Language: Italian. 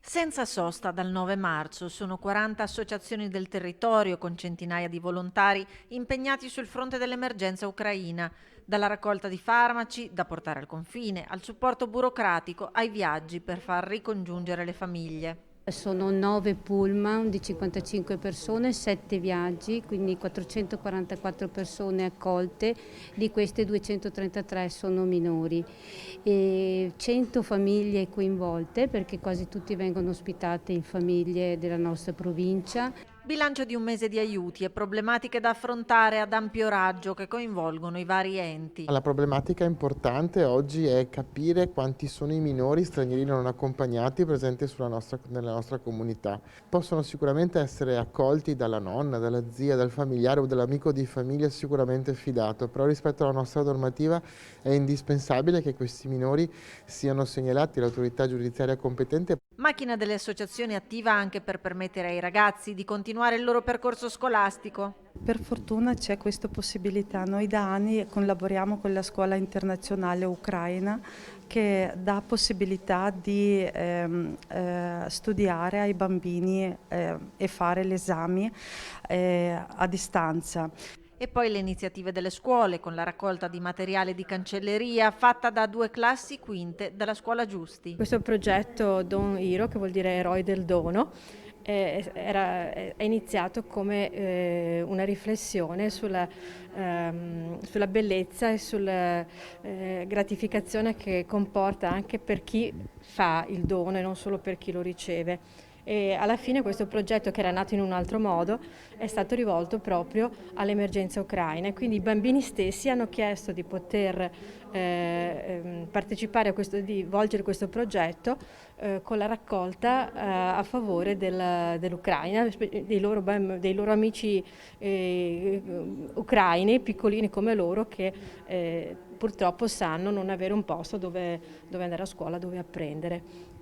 Senza sosta dal 9 marzo sono 40 associazioni del territorio con centinaia di volontari impegnati sul fronte dell'emergenza ucraina, dalla raccolta di farmaci da portare al confine, al supporto burocratico, ai viaggi per far ricongiungere le famiglie. Sono 9 pullman di 55 persone, 7 viaggi, quindi 444 persone accolte, di queste 233 sono minori. E 100 famiglie coinvolte perché quasi tutti vengono ospitate in famiglie della nostra provincia. Bilancio di un mese di aiuti e problematiche da affrontare ad ampio raggio che coinvolgono i vari enti. La problematica importante oggi è capire quanti sono i minori stranieri non accompagnati presenti nella nostra comunità. Possono sicuramente essere accolti dalla nonna, dalla zia, dal familiare o dall'amico di famiglia sicuramente fidato, però rispetto alla nostra normativa è indispensabile che questi minori siano segnalati all'autorità giudiziaria competente. Macchina delle associazioni attiva anche per permettere ai ragazzi di continuare il loro percorso scolastico. Per fortuna c'è questa possibilità. Noi da anni collaboriamo con la scuola internazionale ucraina che dà possibilità di studiare ai bambini e fare gli esami a distanza. E poi le iniziative delle scuole con la raccolta di materiale di cancelleria fatta da 2 classi quinte della scuola Giusti. Questo progetto Don Hero, che vuol dire eroi del dono, è iniziato come una riflessione sulla bellezza e sulla gratificazione che comporta anche per chi fa il dono e non solo per chi lo riceve. E alla fine questo progetto, che era nato in un altro modo, è stato rivolto proprio all'emergenza ucraina e quindi i bambini stessi hanno chiesto di poter partecipare a di volgere questo progetto con la raccolta a favore dell'Ucraina, dei loro amici ucraini, piccolini come loro, che purtroppo sanno non avere un posto dove andare a scuola, dove apprendere.